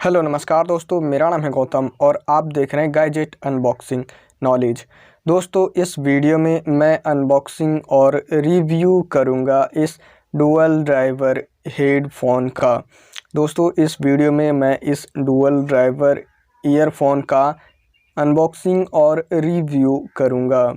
Hello नमस्कार दोस्तों, मेरा नाम है गौतम और आप देख रहे हैं गैजेट अनबॉक्सिंग नॉलेज। दोस्तों इस वीडियो में मैं अनबॉक्सिंग और रिव्यू करूंगा इस डुअल ड्राइवर हेडफोन का। दोस्तों इस वीडियो में मैं इस डुअल ड्राइवर ईयरफोन का अनबॉक्सिंग और रिव्यू करूंगा।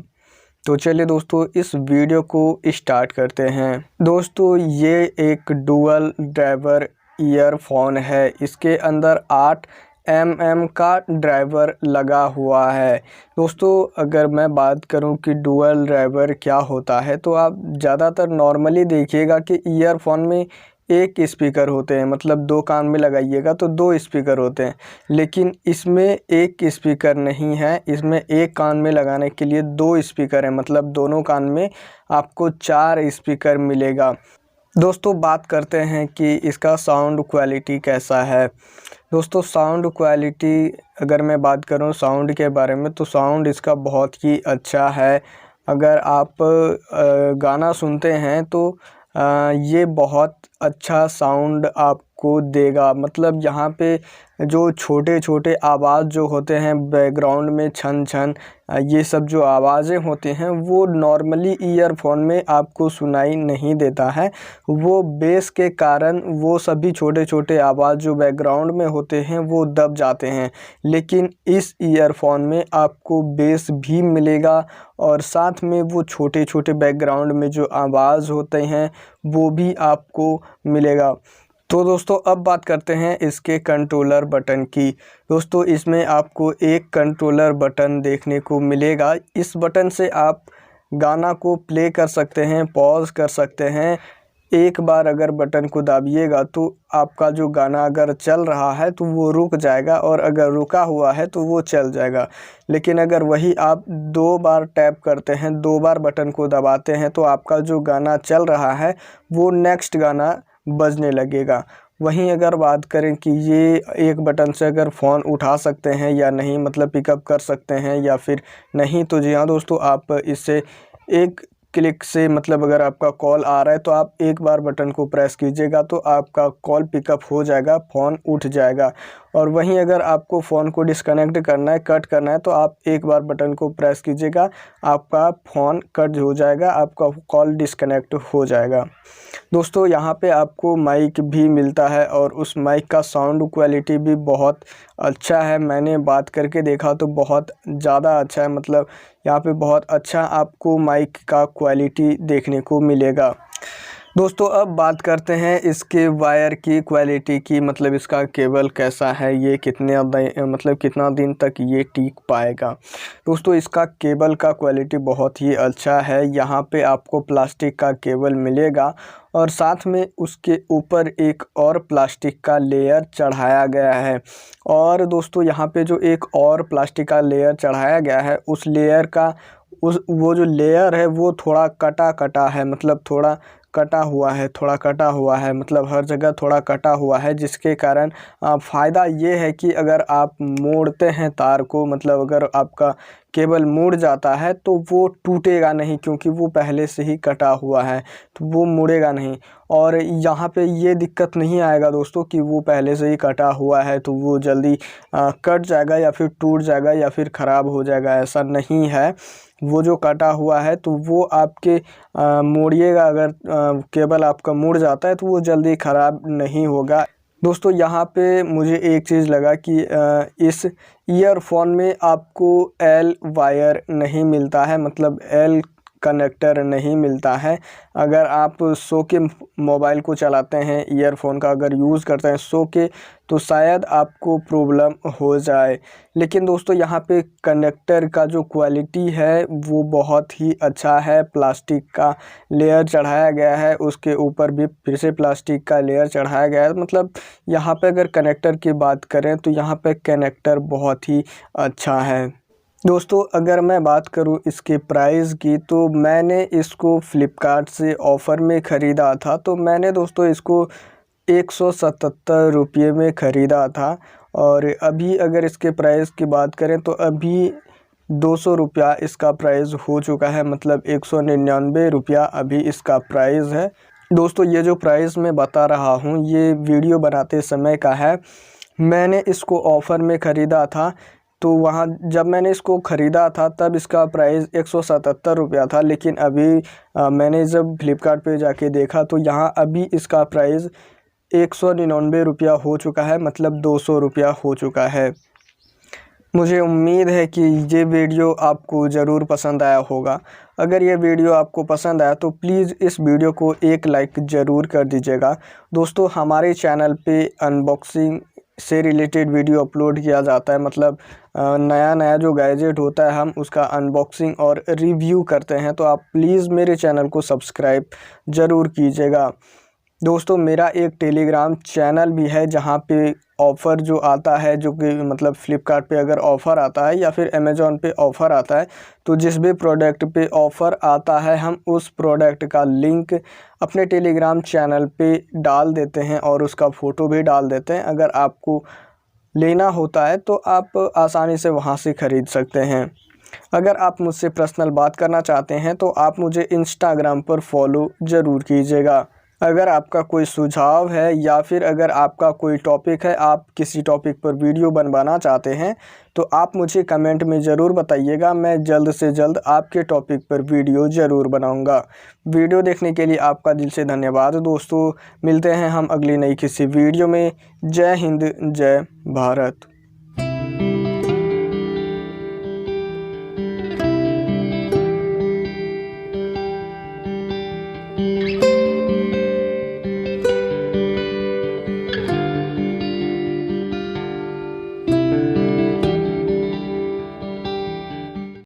तो चलिए दोस्तों इस वीडियो को स्टार्ट करते हैं। दोस्तों ये एक डुअल ड्राइवर ईयरफोन है। इसके अंदर 8mm का ड्राइवर लगा हुआ है। दोस्तों अगर मैं बात करूं कि डुअल ड्राइवर क्या होता है, तो आप ज़्यादातर नॉर्मली देखिएगा कि ईयरफोन में एक स्पीकर होते हैं, मतलब दो कान में लगाइएगा तो दो स्पीकर होते हैं। लेकिन इसमें एक स्पीकर नहीं है, इसमें एक कान में लगाने के लिए दो स्पीकर हैं, मतलब दोनों कान में आपको 4 स्पीकर मिलेगा। दोस्तों बात करते हैं कि इसका साउंड क्वालिटी कैसा है। दोस्तों साउंड क्वालिटी अगर मैं बात करूं साउंड के बारे में, तो साउंड इसका बहुत ही अच्छा है। अगर आप गाना सुनते हैं तो ये बहुत अच्छा साउंड आपको देगा। मतलब यहाँ पे जो छोटे छोटे आवाज़ जो होते हैं बैकग्राउंड में, छन छन, ये सब जो आवाज़ें होती हैं वो नॉर्मली ईयरफोन में आपको सुनाई नहीं देता है। वो बेस के कारण वो सभी छोटे छोटे आवाज़ जो बैकग्राउंड में होते हैं वो दब जाते हैं। लेकिन इस ईयरफोन में आपको बेस भी मिलेगा और साथ में वो छोटे छोटे बैकग्राउंड में जो आवाज़ होते हैं वो भी आपको मिलेगा। तो दोस्तों अब बात करते हैं इसके कंट्रोलर बटन की। दोस्तों इसमें आपको एक कंट्रोलर बटन देखने को मिलेगा। इस बटन से आप गाना को प्ले कर सकते हैं, पॉज कर सकते हैं। एक बार अगर बटन को दाबिएगा तो आपका जो गाना अगर चल रहा है तो वो रुक जाएगा, और अगर रुका हुआ है तो वो चल जाएगा। लेकिन अगर वही आप 2 बार टैप करते हैं, 2 बार बटन को दबाते हैं, तो आपका जो गाना चल रहा है वो नेक्स्ट गाना बजने लगेगा। वहीं अगर बात करें कि ये एक बटन से अगर फ़ोन उठा सकते हैं या नहीं, मतलब पिकअप कर सकते हैं या फिर नहीं, तो जी हाँ दोस्तों, आप इससे एक क्लिक से, मतलब अगर आपका कॉल आ रहा है तो आप एक बार बटन को प्रेस कीजिएगा तो आपका कॉल पिकअप हो जाएगा, फ़ोन उठ जाएगा। और वहीं अगर आपको फ़ोन को डिस्कनेक्ट करना है, कट करना है, तो आप एक बार बटन को प्रेस कीजिएगा, आपका फ़ोन कट हो जाएगा, आपका कॉल डिस्कनेक्ट हो जाएगा। दोस्तों यहाँ पे आपको माइक भी मिलता है और उस माइक का साउंड क्वालिटी भी बहुत अच्छा है। मैंने बात करके देखा तो बहुत ज़्यादा अच्छा है, मतलब यहाँ पे बहुत अच्छा आपको माइक का क्वालिटी देखने को मिलेगा। दोस्तों अब बात करते हैं इसके वायर की क्वालिटी की, मतलब इसका केबल कैसा है, ये कितना दिन तक ये टिक पाएगा। दोस्तों इसका केबल का क्वालिटी बहुत ही अच्छा है। यहाँ पे आपको प्लास्टिक का केबल मिलेगा और साथ में उसके ऊपर एक और प्लास्टिक का लेयर चढ़ाया गया है। और दोस्तों यहाँ पे जो एक और प्लास्टिक का लेयर चढ़ाया गया है, उस लेयर का वो जो लेयर है वो थोड़ा कटा कटा है, मतलब थोड़ा कटा हुआ है, मतलब हर जगह थोड़ा कटा हुआ है, जिसके कारण फ़ायदा ये है कि अगर आप मोड़ते हैं तार को, मतलब अगर आपका केबल मुड़ जाता है तो वो टूटेगा नहीं, क्योंकि वो पहले से ही कटा हुआ है तो वो मुड़ेगा नहीं। और यहाँ पे ये दिक्कत नहीं आएगा दोस्तों कि वो पहले से ही कटा हुआ है तो वो जल्दी कट जाएगा या फिर टूट जाएगा या फिर ख़राब हो जाएगा, ऐसा नहीं है। वो जो कटा हुआ है तो वो आपके मोड़िएगा, अगर केबल आपका मुड़ जाता है तो वो जल्दी ख़राब नहीं होगा। दोस्तों यहाँ पे मुझे एक चीज़ लगा कि इस ईयरफोन में आपको एल वायर नहीं मिलता है, मतलब एल कनेक्टर नहीं मिलता है। अगर आप सो के मोबाइल को चलाते हैं, ईयरफोन का अगर यूज़ करते हैं सो के, तो शायद आपको प्रॉब्लम हो जाए। लेकिन दोस्तों यहाँ पे कनेक्टर का जो क्वालिटी है वो बहुत ही अच्छा है। प्लास्टिक का लेयर चढ़ाया गया है, उसके ऊपर भी फिर से प्लास्टिक का लेयर चढ़ाया गया है। मतलब यहाँ पे अगर कनेक्टर की बात करें तो यहाँ पे कनेक्टर बहुत ही अच्छा है। दोस्तों अगर मैं बात करूं इसके प्राइस की, तो मैंने इसको फ्लिपकार्ट से ऑफ़र में ख़रीदा था। तो मैंने दोस्तों इसको 177 रुपये में ख़रीदा था, और अभी अगर इसके प्राइस की बात करें तो अभी 200 रुपया इसका प्राइस हो चुका है, मतलब 199 रुपया अभी इसका प्राइस है। दोस्तों ये जो प्राइस मैं बता रहा हूँ ये वीडियो बनाते समय का है, मैंने इसको ऑफ़र में ख़रीदा था, तो वहाँ जब मैंने इसको ख़रीदा था तब इसका प्राइस 177 रुपया था। लेकिन अभी मैंने जब फ्लिपकार्ट पे जाके देखा तो यहाँ अभी इसका प्राइस 199 रुपया हो चुका है, मतलब 200 रुपया हो चुका है। मुझे उम्मीद है कि ये वीडियो आपको ज़रूर पसंद आया होगा। अगर ये वीडियो आपको पसंद आया तो प्लीज़ इस वीडियो को एक लाइक ज़रूर कर दीजिएगा। दोस्तों, हमारे चैनल पे अनबॉक्सिंग से रिलेटेड वीडियो अपलोड किया जाता है, मतलब नया जो गैजेट होता है हम उसका अनबॉक्सिंग और रिव्यू करते हैं। तो आप प्लीज़ मेरे चैनल को सब्सक्राइब ज़रूर कीजिएगा। दोस्तों, मेरा एक टेलीग्राम चैनल भी है जहाँ पे ऑफ़र जो आता है, जो कि मतलब फ़्लिपकार्ट पे अगर ऑफ़र आता है या फिर अमेज़ॉन पे ऑफ़र आता है, तो जिस भी प्रोडक्ट पे ऑफ़र आता है हम उस प्रोडक्ट का लिंक अपने टेलीग्राम चैनल पे डाल देते हैं और उसका फ़ोटो भी डाल देते हैं। अगर आपको लेना होता है तो आप आसानी से वहाँ से ख़रीद सकते हैं। अगर आप मुझसे पर्सनल बात करना चाहते हैं तो आप मुझे इंस्टाग्राम पर फॉलो ज़रूर कीजिएगा। अगर आपका कोई सुझाव है या फिर अगर आपका कोई टॉपिक है, आप किसी टॉपिक पर वीडियो बनवाना चाहते हैं, तो आप मुझे कमेंट में ज़रूर बताइएगा। मैं जल्द से जल्द आपके टॉपिक पर वीडियो ज़रूर बनाऊंगा। वीडियो देखने के लिए आपका दिल से धन्यवाद। दोस्तों, मिलते हैं हम अगली नई किसी वीडियो में। जय हिंद, जय भारत।